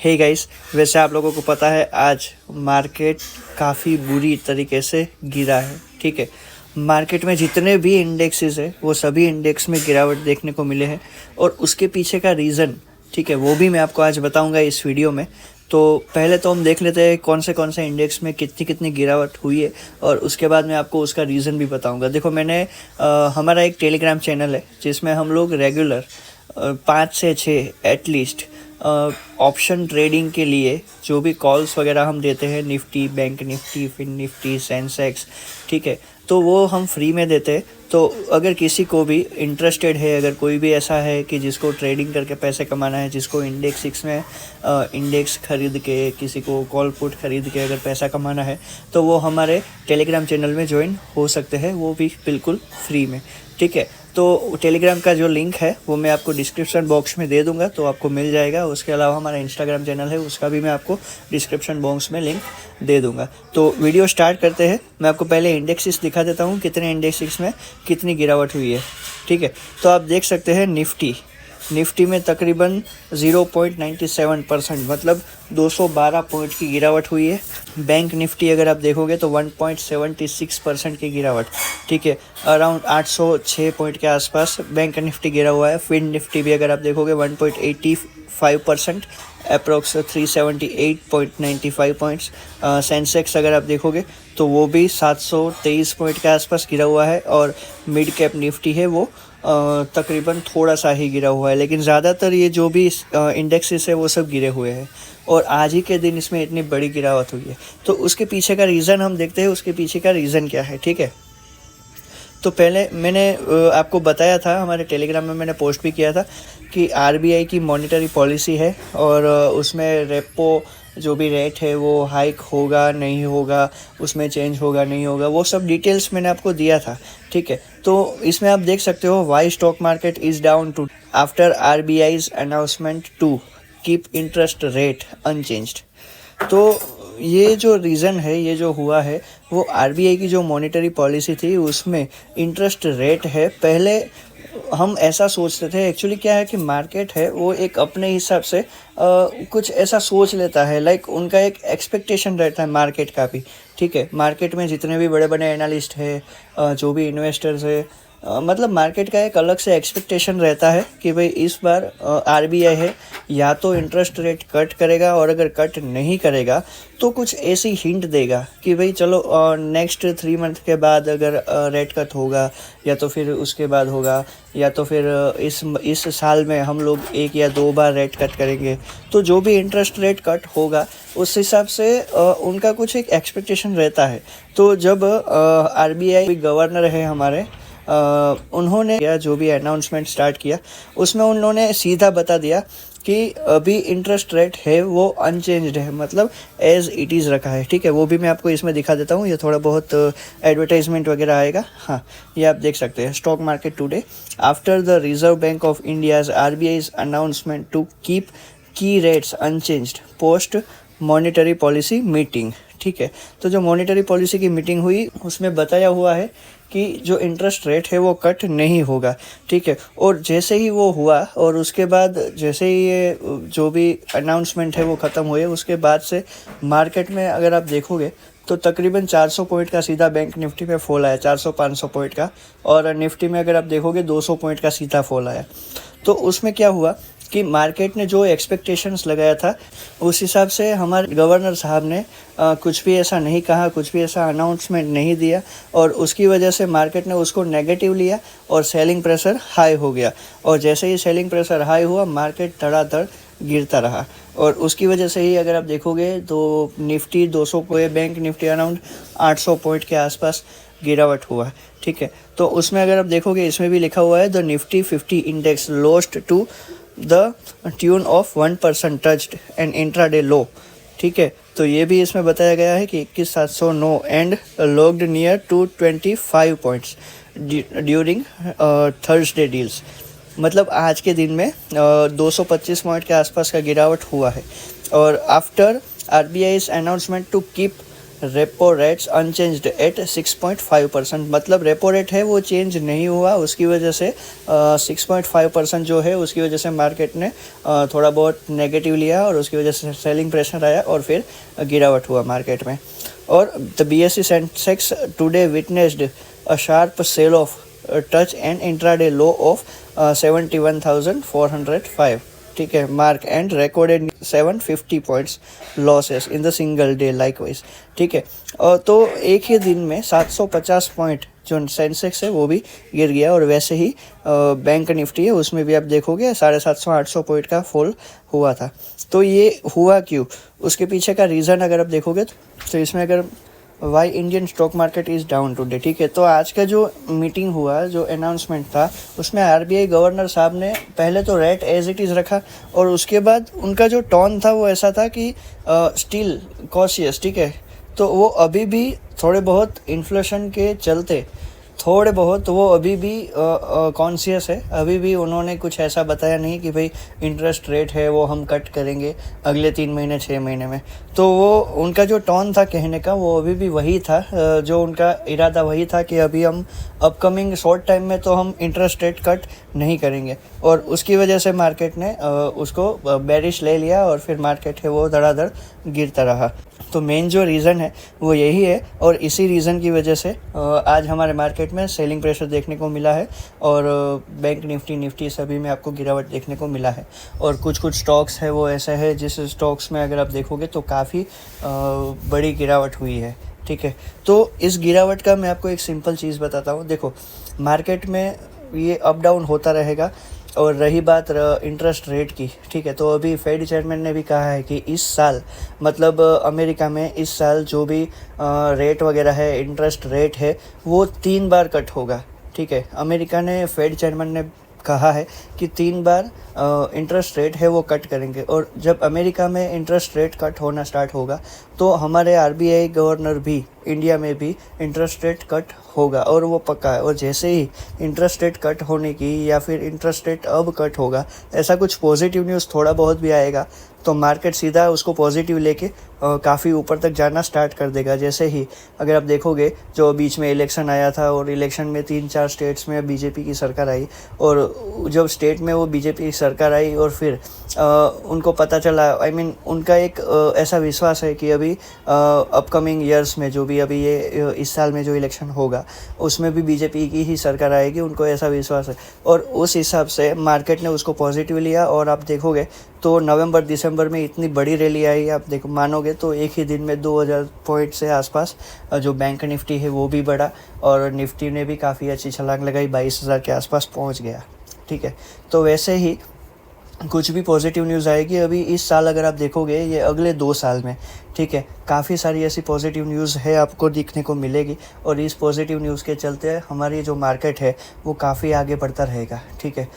Hey guys, वैसे आप लोगों को पता है आज मार्केट काफ़ी बुरी तरीके से गिरा है। ठीक है, मार्केट में जितने भी इंडेक्सेस है वो सभी इंडेक्स में गिरावट देखने को मिले हैं और उसके पीछे का रीज़न, ठीक है, वो भी मैं आपको आज बताऊंगा इस वीडियो में। तो पहले तो हम देख लेते हैं कौन से इंडेक्स में कितनी कितनी गिरावट हुई है और उसके बाद मैं आपको उसका रीज़न भी बताऊंगा। देखो, मैंने हमारा एक टेलीग्राम चैनल है जिसमें हम लोग रेगुलर 5 से 6 एटलीस्ट ऑप्शन ट्रेडिंग के लिए जो भी कॉल्स वगैरह हम देते हैं, Nifty, bank Nifty, fin Nifty, Sensex, ठीक है, तो वो हम फ्री में देते हैं। तो अगर किसी को भी इंटरेस्टेड है, अगर कोई भी ऐसा है कि जिसको ट्रेडिंग करके पैसे कमाना है, जिसको इंडेक्स 6 में इंडेक्स खरीद के, किसी को कॉल पुट खरीद के अगर पैसा कमाना है, तो वो हमारे टेलीग्राम चैनल में ज्वाइन हो सकते हैं, वो भी बिल्कुल फ्री में। ठीक है, तो टेलीग्राम का जो लिंक है वो मैं आपको डिस्क्रिप्शन बॉक्स में दे दूंगा, तो आपको मिल जाएगा। उसके अलावा हमारा इंस्टाग्राम चैनल है, उसका भी मैं आपको डिस्क्रिप्शन बॉक्स में लिंक दे दूंगा। तो वीडियो स्टार्ट करते हैं। मैं आपको पहले इंडेक्सेस दिखा देता हूँ, कितने इंडेक्सेस में कितनी गिरावट हुई है। ठीक है, तो आप देख सकते हैं निफ्टी में तकरीबन 0.97%, मतलब 212 पॉइंट की गिरावट हुई है। बैंक निफ्टी अगर आप देखोगे तो 1.76% की गिरावट। ठीक है, अराउंड 806 पॉइंट के आसपास बैंक निफ्टी गिरा हुआ है। फिन निफ्टी भी अगर आप देखोगे 1.85%, अप्रोक्स 378.95 पॉइंट्स। सेंसेक्स अगर आप देखोगे तो वो भी 723 पॉइंट के आसपास गिरा हुआ है। और मिड कैप निफ्टी है वो तकरीबन थोड़ा सा ही गिरा हुआ है, लेकिन ज़्यादातर ये जो भी इंडेक्सेस है वो सब गिरे हुए हैं। और आज ही के दिन इसमें इतनी बड़ी गिरावट हुई है, तो उसके पीछे का रीज़न हम देखते हैं, उसके पीछे का रीज़न क्या है। ठीक है, तो पहले मैंने आपको बताया था, हमारे टेलीग्राम में मैंने पोस्ट भी किया था कि आरबीआई की मॉनेटरी पॉलिसी है और उसमें रेपो जो भी रेट है वो हाइक होगा नहीं होगा, उसमें चेंज होगा नहीं होगा, वो सब डिटेल्स मैंने आपको दिया था। ठीक है, तो इसमें आप देख सकते हो why stock market is down too after RBI's announcement to keep interest rate unchanged. तो ये जो रीज़न है, ये जो हुआ है, वो आरबीआई की जो मॉनेटरी पॉलिसी थी उसमें इंटरेस्ट रेट है। पहले हम ऐसा सोचते थे, एक्चुअली क्या है कि मार्केट है वो एक अपने हिसाब से कुछ ऐसा सोच लेता है, लाइक उनका एक एक्सपेक्टेशन रहता है मार्केट का भी। ठीक है, मार्केट में जितने भी बड़े बड़े एनालिस्ट है, जो भी इन्वेस्टर्स है, मतलब मार्केट का एक अलग से एक्सपेक्टेशन रहता है कि भाई इस बार आरबीआई है या तो इंटरेस्ट रेट कट करेगा, और अगर कट नहीं करेगा तो कुछ ऐसी हिंट देगा कि भाई चलो नेक्स्ट 3 मंथ के बाद अगर रेट कट होगा, या तो फिर उसके बाद होगा, या तो फिर इस साल में हम लोग 1 या 2 बार रेट कट करेंगे। तो जो भी इंटरेस्ट रेट कट होगा उस हिसाब से उनका कुछ एक एक्सपेक्टेशन रहता है। तो जब आरबीआई गवर्नर है हमारे, उन्होंने जो भी अनाउंसमेंट स्टार्ट किया उसमें उन्होंने सीधा बता दिया कि अभी इंटरेस्ट रेट है वो अनचेंज्ड है, मतलब एज इट इज़ रखा है। ठीक है, वो भी मैं आपको इसमें दिखा देता हूँ, ये थोड़ा बहुत एडवर्टाइजमेंट वगैरह आएगा। हाँ, ये आप देख सकते हैं। Stock market today after the Reserve Bank of India's RBI's announcement to keep key rates unchanged post monetary policy meeting. ठीक है, तो जो मॉनेटरी पॉलिसी की मीटिंग हुई उसमें बताया हुआ है कि जो इंटरेस्ट रेट है वो कट नहीं होगा। ठीक है, और जैसे ही वो हुआ और उसके बाद जैसे ही ये जो भी अनाउंसमेंट है वो ख़त्म हुए, उसके बाद से मार्केट में अगर आप देखोगे तो तकरीबन 400 पॉइंट का सीधा बैंक निफ्टी में फॉल आया, 400-500 पॉइंट का। और निफ्टी में अगर आप देखोगे 200 पॉइंट का सीधा फॉल आया। तो उसमें क्या हुआ कि मार्केट ने जो एक्सपेक्टेशंस लगाया था उस हिसाब से हमारे गवर्नर साहब ने कुछ भी ऐसा नहीं कहा, कुछ भी ऐसा अनाउंसमेंट नहीं दिया, और उसकी वजह से मार्केट ने उसको नेगेटिव लिया और सेलिंग प्रेशर हाई हो गया। और जैसे ही सेलिंग प्रेशर हाई हुआ, मार्केट धड़ाधड़ गिरता रहा। और उसकी वजह से ही अगर आप देखोगे तो निफ्टी 200 को, बैंक निफ्टी अराउंड 800 पॉइंट के आसपास गिरावट हुआ। ठीक है, तो उसमें अगर आप देखोगे इसमें भी लिखा हुआ है the Nifty 50 index lost to the tune of 1% touched and intraday low. ठीक है, तो ये भी इसमें बताया गया है कि 21,709 and logged near to 25 points during Thursday deals. मतलब आज के दिन में 225 पॉइंट के आसपास का गिरावट हुआ है। और after RBI's announcement to keep repo rates unchanged at 6.5%। मतलब रेपो रेट है वो चेंज नहीं हुआ, उसकी वजह से 6.5% जो है उसकी वजह से मार्केट ने थोड़ा बहुत नेगेटिव लिया और उसकी वजह से सेलिंग प्रेशर आया और फिर गिरावट हुआ मार्केट में। और the BSE sensex today witnessed a sharp sell off touch and intraday low of 71,405, ठीक है, mark and recorded 750 points losses in the single day likewise, ठीक है। तो एक ही दिन में 750 पॉइंट जो सेंसेक्स है वो भी गिर गया। और वैसे ही बैंक निफ्टी है उसमें भी आप देखोगे 750-800 पॉइंट का फॉल हुआ था। तो ये हुआ क्यों, उसके पीछे का रीज़न अगर आप देखोगे तो इसमें अगर why Indian stock market is down today, ठीक है। तो आज का जो मीटिंग हुआ, जो अनाउंसमेंट था, उसमें RBI गवर्नर साहब ने पहले तो रेट एज इट इज़ रखा और उसके बाद उनका जो टोन था वो ऐसा था कि स्टिल कॉशियस, ठीक है। तो वो अभी भी थोड़े बहुत इन्फ्लेशन के चलते थोड़े बहुत वो अभी भी कॉन्शियस है। अभी भी उन्होंने कुछ ऐसा बताया नहीं कि भाई इंटरेस्ट रेट है वो हम कट करेंगे अगले 3 महीने 6 महीने में। तो वो उनका जो टोन था कहने का वो अभी भी वही था, जो उनका इरादा वही था कि अभी हम अपकमिंग शॉर्ट टाइम में तो हम इंटरेस्ट रेट कट नहीं करेंगे। और उसकी वजह से मार्केट ने उसको बेरिश ले लिया और फिर मार्केट है वो धड़ाधड़ गिरता रहा। तो मेन जो रीज़न है वो यही है और इसी रीज़न की वजह से आज हमारे मार्केट में सेलिंग प्रेशर देखने को मिला है और बैंक निफ्टी सभी में आपको गिरावट देखने को मिला है। और कुछ स्टॉक्स है वो ऐसा है जिस स्टॉक्स में अगर आप देखोगे तो काफ़ी बड़ी गिरावट हुई है, ठीक है। तो इस गिरावट का मैं आपको एक सिंपल चीज़ बताता हूँ। देखो, मार्केट में ये अप डाउन होता रहेगा। और रही बात इंटरेस्ट रेट की, ठीक है, तो अभी फेड चेयरमैन ने भी कहा है कि इस साल मतलब अमेरिका में इस साल जो भी रेट वगैरह है, इंटरेस्ट रेट है, वो 3 बार कट होगा, ठीक है। अमेरिका ने फेड चेयरमैन ने कहा है कि 3 बार इंटरेस्ट रेट है वो कट करेंगे। और जब अमेरिका में इंटरेस्ट रेट कट होना स्टार्ट होगा तो हमारे RBI गवर्नर भी इंडिया में भी इंटरेस्ट रेट कट होगा और वो पक्का है। और जैसे ही इंटरेस्ट रेट कट होने की या फिर इंटरेस्ट रेट अब कट होगा, ऐसा कुछ पॉजिटिव न्यूज़ थोड़ा बहुत भी आएगा तो मार्केट सीधा उसको पॉजिटिव लेके काफ़ी ऊपर तक जाना स्टार्ट कर देगा। जैसे ही अगर आप देखोगे जो बीच में इलेक्शन आया था और इलेक्शन में 3-4 स्टेट्स में बीजेपी की सरकार आई और जब स्टेट में वो बीजेपी की सरकार आई और फिर उनको पता चला, उनका एक ऐसा विश्वास है कि अभी अपकमिंग ईयर्स में जो भी अभी ये इस साल में जो इलेक्शन होगा उसमें भी बीजेपी की ही सरकार आएगी, उनको ऐसा विश्वास है। और उस हिसाब से मार्केट ने उसको पॉजिटिव लिया और आप देखोगे तो नवंबर दिसंबर में इतनी बड़ी रैली आई, आप देखो मानोगे तो एक ही दिन में 2000 पॉइंट से आसपास जो बैंक निफ्टी है वो भी बढ़ा और निफ्टी ने भी काफ़ी अच्छी छलांग लगाई, 22,000 के आसपास पहुंच गया, ठीक है। तो वैसे ही कुछ भी पॉजिटिव न्यूज़ आएगी अभी इस साल अगर आप देखोगे ये अगले 2 साल में, ठीक है, काफ़ी सारी ऐसी पॉजिटिव न्यूज़ है आपको दिखने को मिलेगी। और इस पॉजिटिव न्यूज़ के चलते हमारी जो मार्केट है वो काफ़ी आगे बढ़ता रहेगा, ठीक है।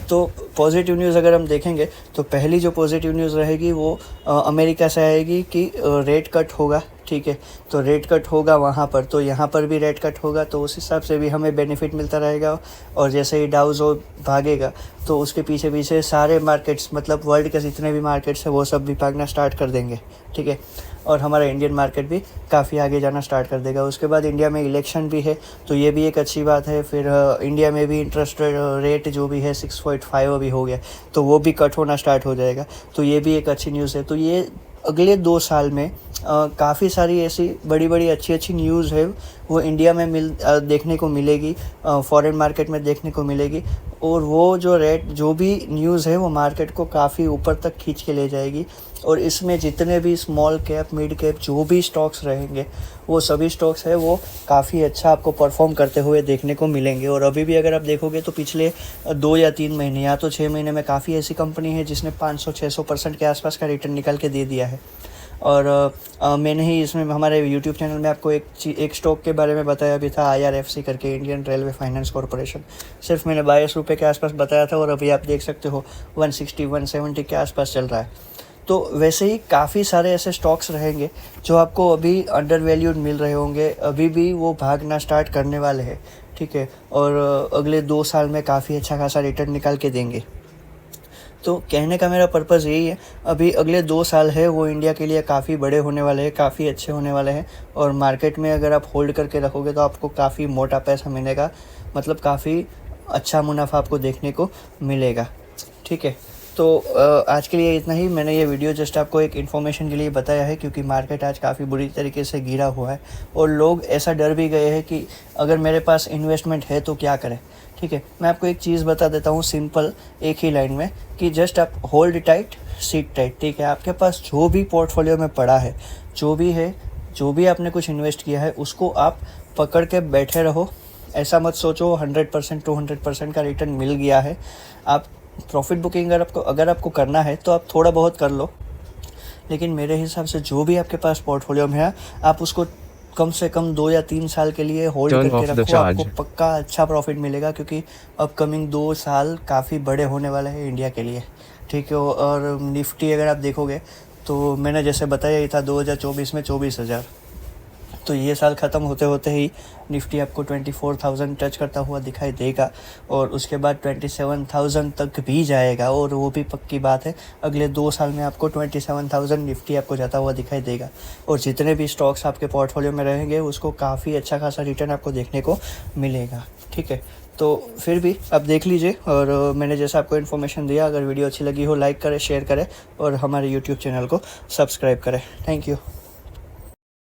तो पॉजिटिव न्यूज़ अगर हम देखेंगे तो पहली जो पॉजिटिव न्यूज़ रहेगी वो अमेरिका से आएगी कि रेट कट होगा, ठीक है। तो रेट कट होगा वहाँ पर, तो यहाँ पर भी रेट कट होगा तो उस हिसाब से भी हमें बेनिफिट मिलता रहेगा। और जैसे ही डाउ जोन्स भागेगा तो उसके पीछे पीछे सारे मार्केट्स मतलब वर्ल्ड के जितने भी मार्केट्स हैं वो सब भी भागना स्टार्ट कर देंगे, ठीक है। और हमारा इंडियन मार्केट भी काफ़ी आगे जाना स्टार्ट कर देगा। उसके बाद इंडिया में इलेक्शन भी है तो ये भी एक अच्छी बात है। फिर इंडिया में भी इंटरेस्ट रेट जो भी है 6.5 अभी हो गया तो वो भी कट होना स्टार्ट हो जाएगा, तो ये भी एक अच्छी न्यूज़ है। तो ये अगले 2 साल में काफ़ी सारी ऐसी बड़ी बड़ी अच्छी न्यूज़ है वो इंडिया में देखने को मिलेगी, फॉरेन मार्केट में देखने को मिलेगी। और वो जो भी न्यूज़ है वो मार्केट को काफ़ी ऊपर तक खींच के ले जाएगी। और इसमें जितने भी स्मॉल कैप मिड कैप जो भी स्टॉक्स रहेंगे वो सभी स्टॉक्स है वो काफ़ी अच्छा आपको परफॉर्म करते हुए देखने को मिलेंगे। और अभी भी अगर आप देखोगे तो पिछले 2 या 3 महीने या तो 6 महीने में काफ़ी ऐसी कंपनी है जिसने 500-600% के आसपास का रिटर्न निकाल के दे दिया है। और मैंने ही इसमें हमारे YouTube चैनल में आपको एक स्टॉक के बारे में बताया भी था, IRFC करके, इंडियन रेलवे फाइनेंस कॉरपोरेशन। सिर्फ मैंने 22 रुपये के आसपास बताया था और अभी आप देख सकते हो 160-170 के आसपास चल रहा है। तो वैसे ही काफ़ी सारे ऐसे स्टॉक्स रहेंगे जो आपको अभी अंडर वैल्यूड मिल रहे होंगे, अभी भी वो भागना स्टार्ट करने वाले हैं, ठीक है। और अगले 2 साल में काफ़ी अच्छा खासा रिटर्न निकाल के देंगे। तो कहने का मेरा पर्पज़ यही है, अभी अगले 2 साल है वो इंडिया के लिए काफ़ी बड़े होने वाले हैं, काफ़ी अच्छे होने वाले हैं। और मार्केट में अगर आप होल्ड करके रखोगे तो आपको काफ़ी मोटा पैसा मिलेगा, मतलब काफ़ी अच्छा मुनाफा आपको देखने को मिलेगा। ठीक है, तो आज के लिए इतना ही। मैंने ये वीडियो जस्ट आपको एक इन्फॉर्मेशन के लिए बताया है, क्योंकि मार्केट आज काफ़ी बुरी तरीके से गिरा हुआ है और लोग ऐसा डर भी गए हैं कि अगर मेरे पास इन्वेस्टमेंट है तो क्या करें। ठीक है, मैं आपको एक चीज़ बता देता हूँ सिंपल, एक ही लाइन में, कि जस्ट आप होल्ड टाइट, सीट टाइट। ठीक है, आपके पास जो भी पोर्टफोलियो में पड़ा है, जो भी है, जो भी आपने कुछ इन्वेस्ट किया है, उसको आप पकड़ के बैठे रहो। ऐसा मत सोचो 100% 200% का रिटर्न मिल गया है। आप प्रॉफिट बुकिंग अगर आपको करना है तो आप थोड़ा बहुत कर लो, लेकिन मेरे हिसाब से जो भी आपके पास पोर्टफोलियो में है, आप उसको कम से कम 2 या 3 साल के लिए होल्ड करके रखो। आपको पक्का अच्छा प्रॉफिट मिलेगा, क्योंकि अपकमिंग 2 साल काफ़ी बड़े होने वाले हैं इंडिया के लिए। ठीक है, और निफ्टी अगर आप देखोगे तो मैंने जैसे बताया ही था 2024 में 24,000, तो ये साल ख़त्म होते होते ही निफ्टी आपको 24,000 टच करता हुआ दिखाई देगा और उसके बाद 27,000 तक भी जाएगा। और वो भी पक्की बात है, अगले 2 साल में आपको 27,000 निफ्टी आपको जाता हुआ दिखाई देगा। और जितने भी स्टॉक्स आपके पोर्टफोलियो में रहेंगे उसको काफ़ी अच्छा खासा रिटर्न आपको देखने को मिलेगा। ठीक है, तो फिर भी आप देख लीजिए। और मैंने जैसा आपको इन्फॉर्मेशन दिया, अगर वीडियो अच्छी लगी हो लाइक करें, शेयर करें और हमारे यूट्यूब चैनल को सब्सक्राइब करें। Thank you.